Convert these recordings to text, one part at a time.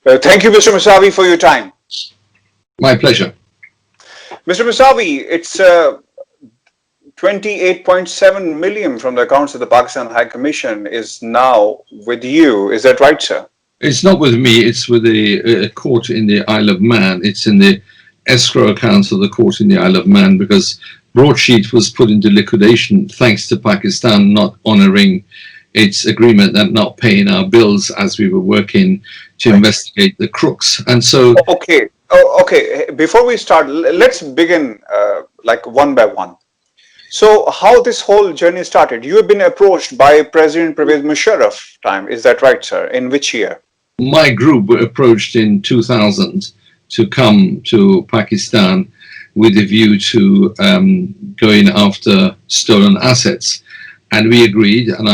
Thank you, Mr. Moussavi, for your time. My pleasure. Mr. Moussavi, it's 28.7 million from the accounts of the Pakistan High Commission is now with you. Is that right, sir? It's not with me. It's with a court in the Isle of Man. It's in the escrow accounts of the court in the Isle of Man because Broadsheet was put into liquidation thanks to Pakistan not honouring its agreement and not paying our bills as we were working to investigate the crooks. And so... Okay. Before we start, let's begin like one by one. So how this whole journey started? You have been approached by President Parvez Musharraf time. Is that right, sir? In which year? My group were approached in 2000 to come to Pakistan with a view to going after stolen assets. And we agreed, and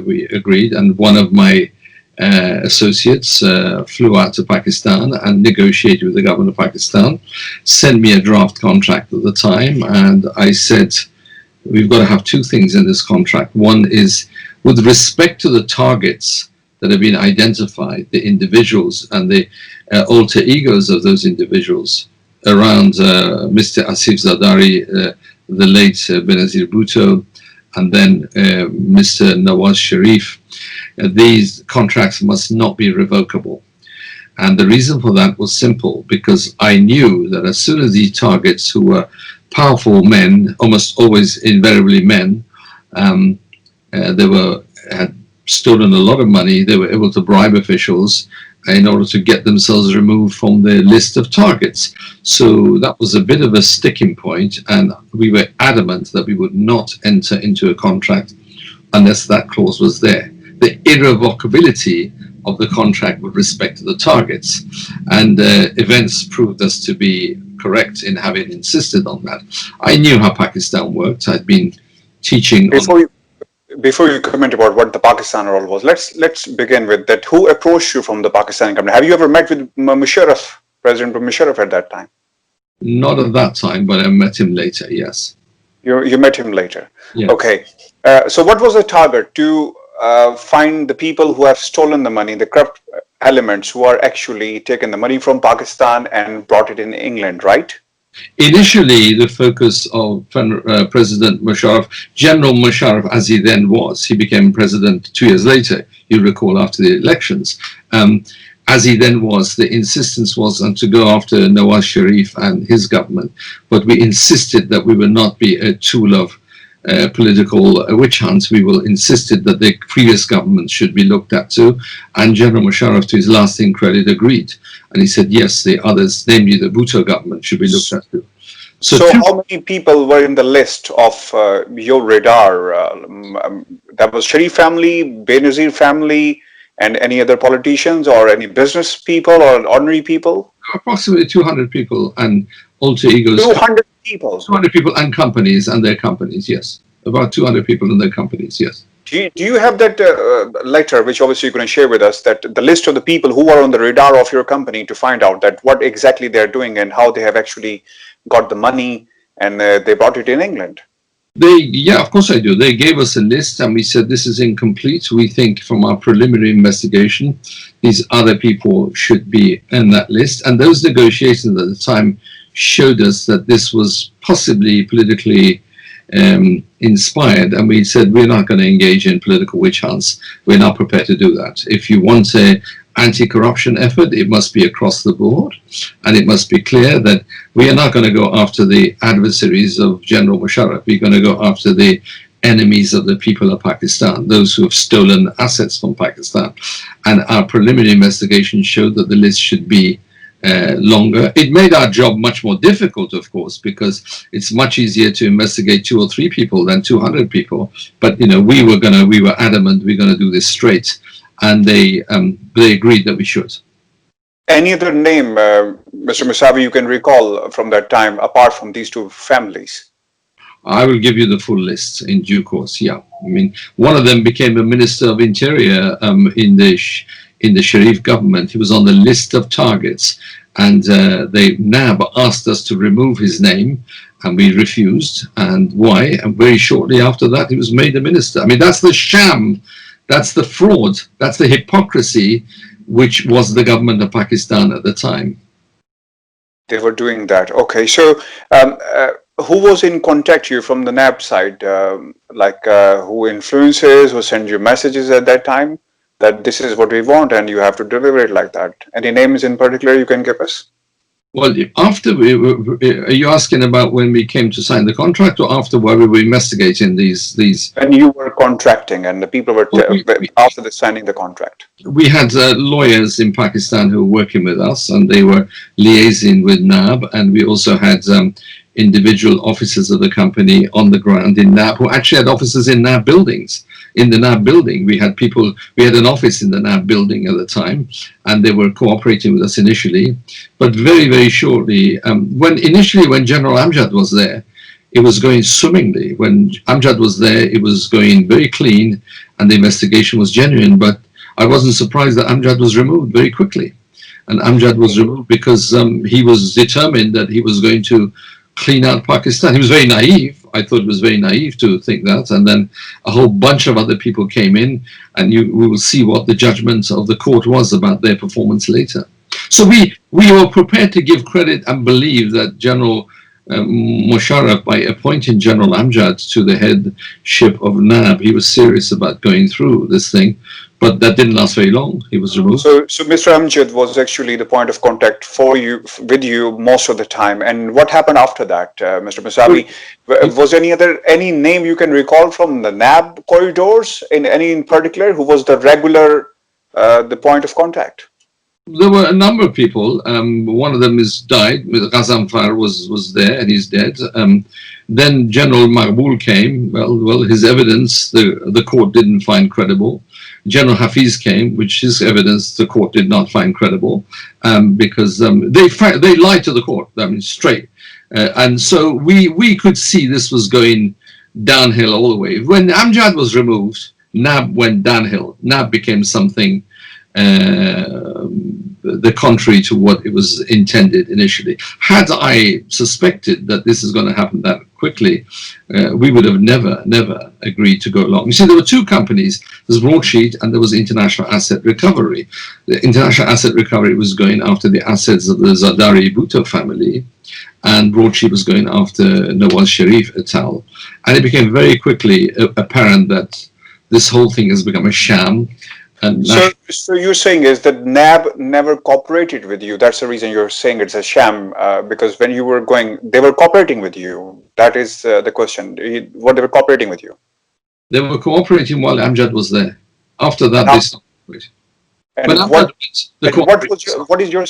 we agreed, and one of my associates flew out to Pakistan and negotiated with the government of Pakistan, sent me a draft contract at the time, and I said, we've got to have two things in this contract. One is, with respect to the targets that have been identified, the individuals and the alter egos of those individuals around Mr. Asif Zardari, the late Benazir Bhutto, and then Mr. Nawaz Sharif, these contracts must not be revocable. And the reason for that was simple, because I knew that as soon as these targets, who were powerful men, almost always invariably men, had stolen a lot of money, they were able to bribe officials in order to get themselves removed from the list of targets. So that was a bit of a sticking point, and we were adamant that we would not enter into a contract unless that clause was there. The irrevocability of the contract with respect to the targets, and events proved us to be correct in having insisted on that. I knew how Pakistan worked. I'd been teaching Before you comment about what the Pakistan role was, let's begin with that. Who approached you from the Pakistani company? Have you ever met with Musharraf, President Musharraf at that time? Not at that time, but I met him later, yes. You met him later? Yes. Okay. So what was the target? To find the people who have stolen the money, the corrupt elements who are actually taken the money from Pakistan and brought it in England, right? Initially, the focus of President Musharraf, General Musharraf as he then was, he became president 2 years later, you recall, after the elections. As he then was, the insistence was to go after Nawaz Sharif and his government, but we insisted that we would not be a tool of political witch hunts. We insisted that the previous government should be looked at too, and General Musharraf, to his lasting credit, agreed. And he said, yes, the others, namely the Bhutto government, should be looked at too. So how many people were in the list of your radar? That was Sharif family, Benazir family, and any other politicians or any business people or ordinary people? Approximately 200 people and alter egos. 200 people? 200 people and companies and their companies, yes. About 200 people and their companies, yes. Do you have that letter, which obviously you're going to share with us, that the list of the people who are on the radar of your company to find out that what exactly they're doing and how they have actually got the money and they brought it in England? Yeah, of course I do. They gave us a list and we said this is incomplete. We think from our preliminary investigation, these other people should be in that list. And those negotiations at the time showed us that this was possibly politically inspired, and we said we're not going to engage in political witch hunts. We're not prepared to do that. If you want an anti-corruption effort, it must be across the board, and it must be clear that we are not going to go after the adversaries of General Musharraf. We're going to go after the enemies of the people of Pakistan, those who have stolen assets from Pakistan. And our preliminary investigation showed that the list should be longer. It made our job much more difficult, of course, because it's much easier to investigate 2 or 3 people than 200 people. But we were adamant we're going to do this straight, and they agreed that we should. Any other name, Mr. Moussavi, you can recall from that time apart from these 2 families? I will give you the full list in due course. Yeah, I mean, one of them became a Minister of Interior in the Sharif government. He was on the list of targets, and the NAB asked us to remove his name, and we refused. And why? And very shortly after that, he was made a minister. I mean, that's the sham, that's the fraud, that's the hypocrisy which was the government of Pakistan at the time. They were doing that. Okay. So who was in contact you from the NAB side? Who influences, who sent you messages at that time that this is what we want and you have to deliver it like that? Any names in particular you can give us? Well, are you asking about when we came to sign the contract, or after while we were investigating these? When you were contracting and the people were after the signing the contract. We had lawyers in Pakistan who were working with us, and they were liaising with NAB, and we also had individual officers of the company on the ground in NAB who actually had offices in NAB buildings. In the NAB building, we had an office in the NAB building at the time, and they were cooperating with us initially. But very, very shortly, when General Amjad was there, it was going swimmingly. When Amjad was there, it was going very clean, and the investigation was genuine. But I wasn't surprised that Amjad was removed very quickly. And Amjad was removed because he was determined that he was going to clean out Pakistan. He was very naive. I thought it was very naive to think that. And then a whole bunch of other people came in, and we will see what the judgment of the court was about their performance later. So we were prepared to give credit and believe that General Musharraf, by appointing General Amjad to the headship of NAB, he was serious about going through this thing. But that didn't last very long. He was removed. So Mr. Amjad was actually the point of contact with you most of the time. And what happened after that, Mr. Moussavi? Was any name you can recall from the NAB corridors in particular who was the regular the point of contact? There were a number of people. One of them died. Ghazanfar was there, and he's dead. Then General Maqbool came. Well, his evidence the court didn't find credible. General Hafiz came, which his evidence the court did not find credible, because they lied to the court. I mean, straight. And so we could see this was going downhill all the way. When Amjad was removed, NAB went downhill. NAB became something the contrary to what it was intended initially. Had I suspected that this is going to happen that quickly, we would have never agreed to go along. You see, there were two companies. There's Broadsheet and there was International Asset Recovery. The International Asset Recovery was going after the assets of the Zardari Bhutto family, and Broadsheet was going after Nawaz Sharif et al. And it became very quickly apparent that this whole thing has become a sham. So you're saying is that NAB never cooperated with you. That's the reason you're saying it's a sham, because when you were going, they were cooperating with you. That is the question. What they were cooperating with you? They were cooperating while Amjad was there. After that, they stopped cooperating. What is your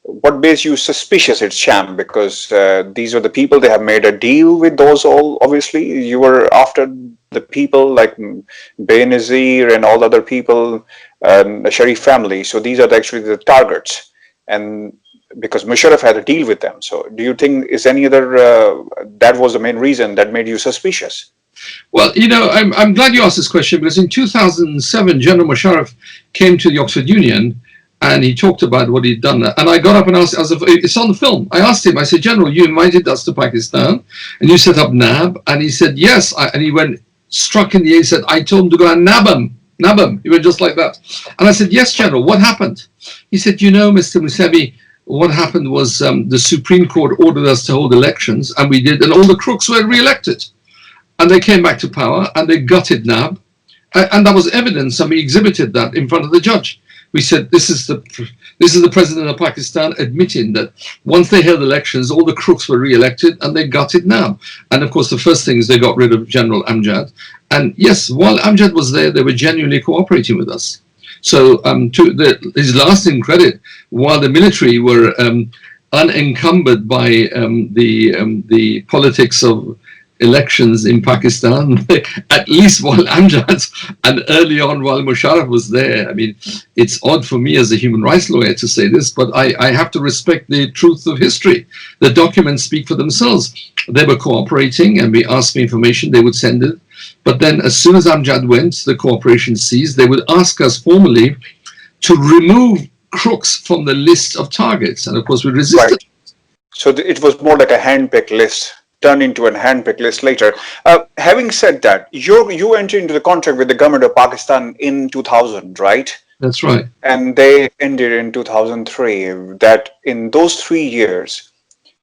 what makes you suspicious it's sham? Because these are the people, they have made a deal with those all. Obviously, you were after the people like Benazir and all other people, the Sharif family. So these are actually the targets, and because Musharraf had a deal with them. So do you think is any other that was the main reason that made you suspicious? Well, I'm glad you asked this question, because in 2007, General Musharraf came to the Oxford Union and he talked about what he'd done. And I got up and asked, it's on the film. I asked him, I said, General, you invited us to Pakistan and you set up NAB. And he said, yes. And he went, struck in the air, he said, I told him to go and nab him. He went just like that. And I said, yes, General, what happened? He said, Mr. Moussavi, what happened was the Supreme Court ordered us to hold elections, and we did, and all the crooks were re-elected. And they came back to power, and they gutted NAB. And that was evidence, and we exhibited that in front of the judge. We said, this is the president of Pakistan admitting that once they held elections, all the crooks were re-elected and they gutted NAB. And of course, the first thing is they got rid of General Amjad. And yes, while Amjad was there, they were genuinely cooperating with us. So to his lasting credit, while the military were unencumbered by the politics of elections in Pakistan, at least while Amjad and early on while Musharraf was there. I mean, it's odd for me as a human rights lawyer to say this, but I have to respect the truth of history. The documents speak for themselves. They were cooperating, and we asked for information, they would send it. But then as soon as Amjad went, the cooperation ceased. They would ask us formally to remove crooks from the list of targets. And of course, we resisted. Right. So it was more like a hand-picked list, turned into a hand-picked list later. Having said that, you entered into the contract with the government of Pakistan in 2000, right? That's right. And they ended in 2003. That in those 3 years,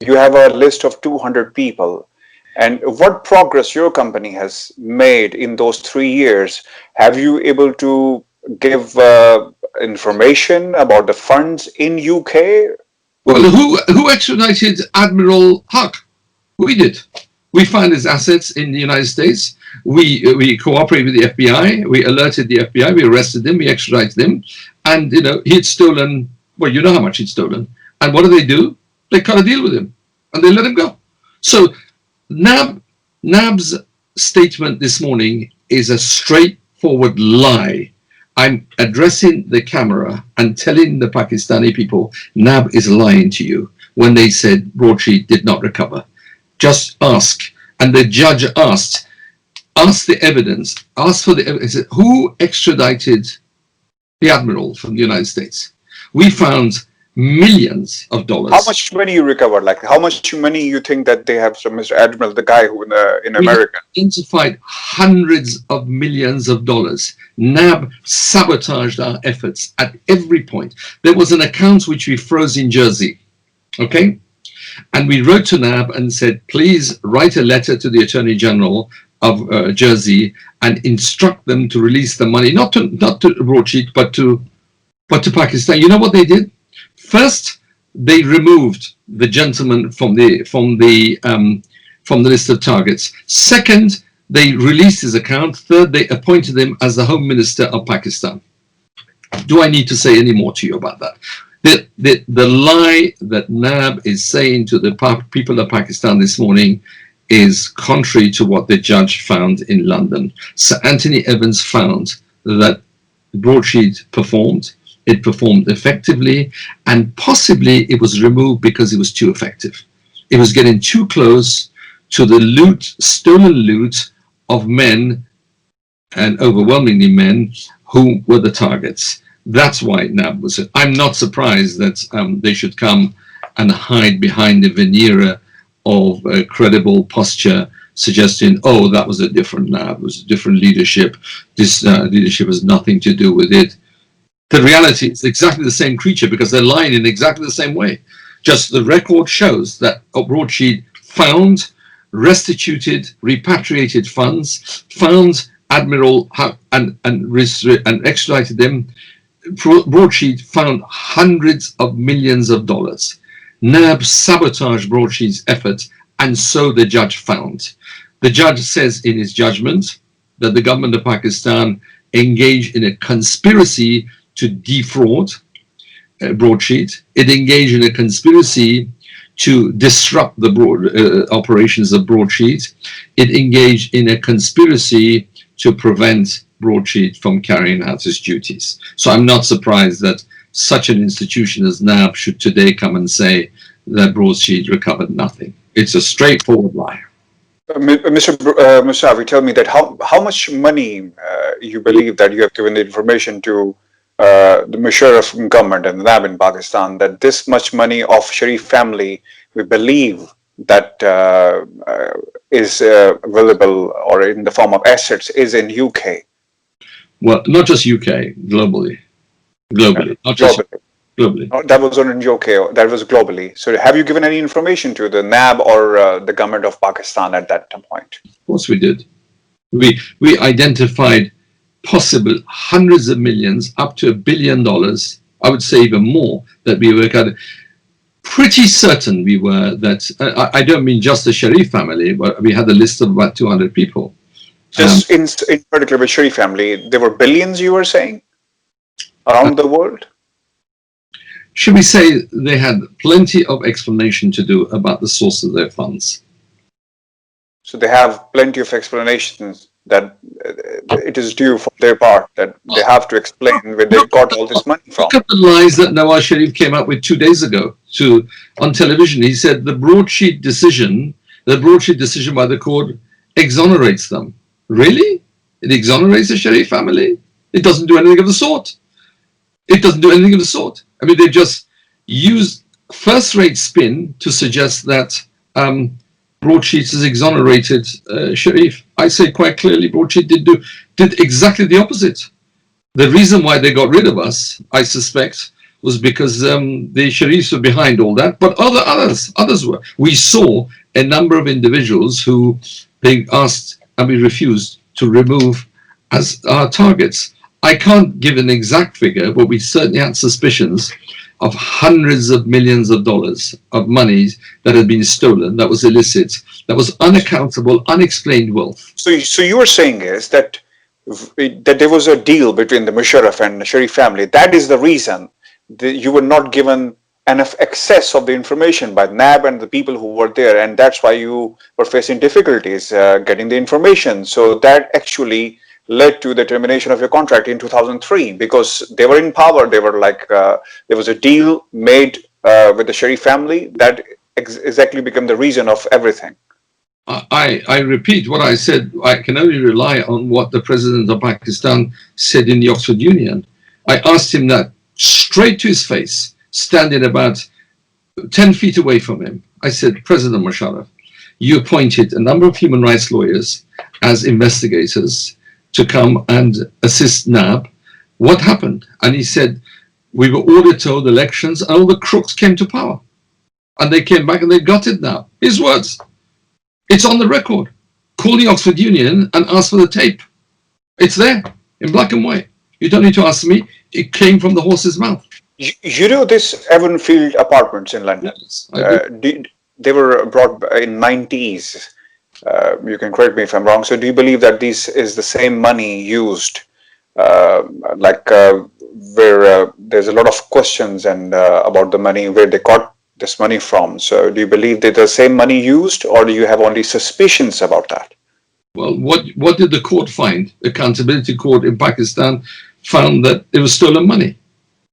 you have a list of 200 people. And what progress your company has made in those 3 years? Have you able to give information about the funds in UK? Well, who extradited Admiral Huck? We did. We found his assets in the United States. We cooperated with the FBI. We alerted the FBI. We arrested him. We extradited him. And, he had stolen, well, you know how much he'd stolen. And what do? They cut a deal with him. And they let him go. So NAB's statement this morning is a straightforward lie. I'm addressing the camera and telling the Pakistani people, NAB is lying to you when they said broadsheet did not recover. Just ask. And the judge asked the evidence, asked for the evidence. Who extradited the admiral from the United States? We found millions of dollars. How much money you recovered? Like how much money you think that they have from Mr. Admiral, the guy who in America? We identified hundreds of millions of dollars. NAB sabotaged our efforts at every point. There was an account which we froze in Jersey, okay? And we wrote to NAB and said, please write a letter to the Attorney General of Jersey and instruct them to release the money, not to broadsheet, but to Pakistan. You know what they did? First, they removed the gentleman from the list of targets. Second, they released his account. Third, they appointed him as the Home Minister of Pakistan. Do I need to say any more to you about that? The lie that NAB is saying to the people of Pakistan this morning is contrary to what the judge found in London. Sir Anthony Evans found that broadsheet performed. It performed effectively, and possibly it was removed because it was too effective. It was getting too close to the loot, stolen loot of men, and overwhelmingly men, who were the targets. That's why NAB was it. I'm not surprised that they should come and hide behind the veneer of credible posture, suggesting, oh, that was a different NAB, it was a different leadership. This leadership has nothing to do with it. The reality is exactly the same creature because they're lying in exactly the same way. Just the record shows that a broadsheet found, restituted, repatriated funds, found Admiral and extradited them. Broadsheet found hundreds of millions of dollars. NAB sabotaged broadsheet's effort, and so the judge found. The judge says in his judgment that the government of Pakistan engaged in a conspiracy to defraud broadsheet. It engaged in a conspiracy to disrupt the operations of broadsheet. It engaged in a conspiracy to prevent broadsheet from carrying out its duties. So I'm not surprised that such an institution as NAB should today come and say that broadsheet recovered nothing. It's a straightforward lie. Mr. Moussavi, tell me that how much money you believe that you have given the information to the Musharraf government and the NAB in Pakistan, that this much money of Sharif family, we believe that is available or in the form of assets is in UK. Well, not just UK, globally. Not just globally. No, that was not in UK, that was globally. So have you given any information to the NAB or the government of Pakistan at that point? Of course we did. We identified possible hundreds of millions, up to $1 billion, I would say even more, that we were kind of pretty certain we were that, I don't mean just the Sharif family, but we had a list of about 200 people. Just in particular with Sharif family, there were billions, you were saying, around the world? Should we say they had plenty of explanation to do about the source of their funds? So they have plenty of explanations that it is due from their part, that they have to explain where they got all this money from. Look at the lies that Nawaz Sharif came out with 2 days ago on television. He said the broadsheet decision by the court exonerates them. Really? It exonerates the Sharif family? It doesn't do anything of the sort. I mean, they just used first-rate spin to suggest that broadsheet has exonerated Sharif. I say quite clearly, broadsheet did exactly the opposite. The reason why they got rid of us, I suspect, was because the Sharifs were behind all that, but others were. We saw a number of individuals who they asked and we refused to remove as our targets. I can't give an exact figure, but we certainly had suspicions of hundreds of millions of dollars of money that had been stolen, that was illicit, that was unaccountable, unexplained wealth. So you were saying is that there was a deal between the Musharraf and the Sharif family. That is the reason that you were not given enough access of the information by NAB and the people who were there, and that's why you were facing difficulties getting the information. So that actually led to the termination of your contract in 2003, because they were in power. They were like, there was a deal made with the Sharif family that exactly became the reason of everything. I repeat what I said. I can only rely on what the President of Pakistan said in the Oxford Union. I asked him that straight to his face, standing about 10 feet away from him. I said, President Musharraf, you appointed a number of human rights lawyers as investigators to come and assist NAB. What happened? And he said, we were ordered to hold elections and all the crooks came to power. And they came back and they got it now. His words. It's on the record. Call the Oxford Union and ask for the tape. It's there in black and white. You don't need to ask me. It came from the horse's mouth. You know this Evan Field apartments in London? Yes, I do. They were brought in 90s. You can correct me if I'm wrong. So do you believe that this is the same money used, where there's a lot of questions and about the money, where they got this money from? So do you believe that the same money used, or do you have only suspicions about that? Well, what did the court find? The Accountability Court in Pakistan found that it was stolen money.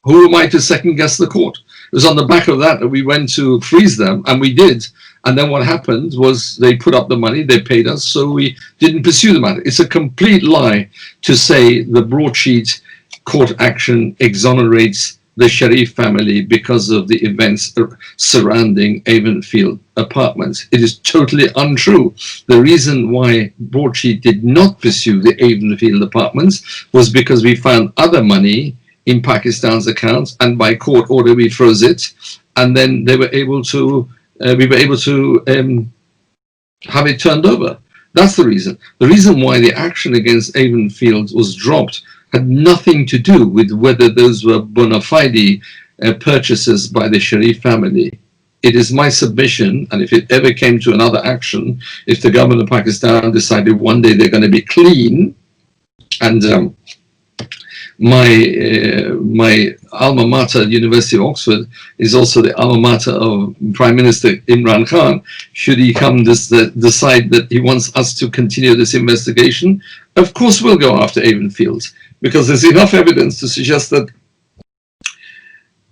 Who am I to second guess the court? It was on the back of that that we went to freeze them, and we did. And then what happened was they put up the money, they paid us, so we didn't pursue the matter. It's a complete lie to say the broadsheet court action exonerates the Sharif family because of the events surrounding Avon Field apartments. It is totally untrue. The reason why broadsheet did not pursue the Avon Field apartments was because we found other money in Pakistan's accounts, and by court order we froze it, and then they were able to we were able to have it turned over. That's the reason. The reason why the action against Avon Fields was dropped had nothing to do with whether those were bona fide purchases by the Sharif family. It is my submission, and if it ever came to another action, if the government of Pakistan decided one day they're going to be clean, and my alma mater, University of Oxford, is also the alma mater of Prime Minister Imran Khan. Should he come decide that he wants us to continue this investigation, of course we'll go after Avon Fields, because there's enough evidence to suggest that.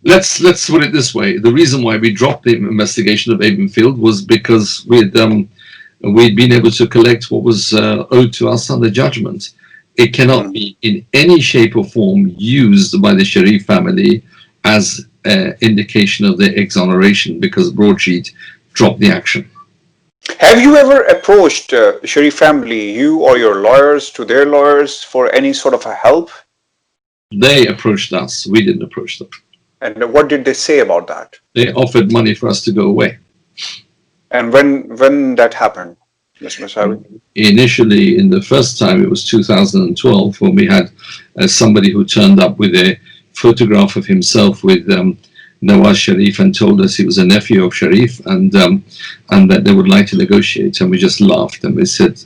Let's put it this way: the reason why we dropped the investigation of Avon Field was because we'd been able to collect what was owed to us under judgment. It cannot be in any shape or form used by the Sharif family as an indication of their exoneration, because broadsheet dropped the action. Have you ever approached Sharif family, you or your lawyers, to their lawyers for any sort of a help? They approached us. We didn't approach them. And what did they say about that? They offered money for us to go away. And when that happened, Mr. Moussavi? Initially, in the first time, it was 2012, when we had somebody who turned up with a photograph of himself with Nawaz Sharif and told us he was a nephew of Sharif, and that they would like to negotiate. And we just laughed and we said,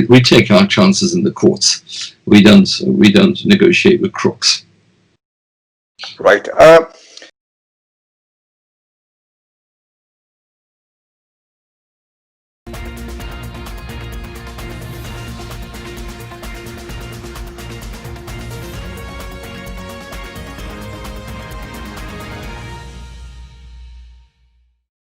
we take our chances in the courts. We don't negotiate with crooks. Right.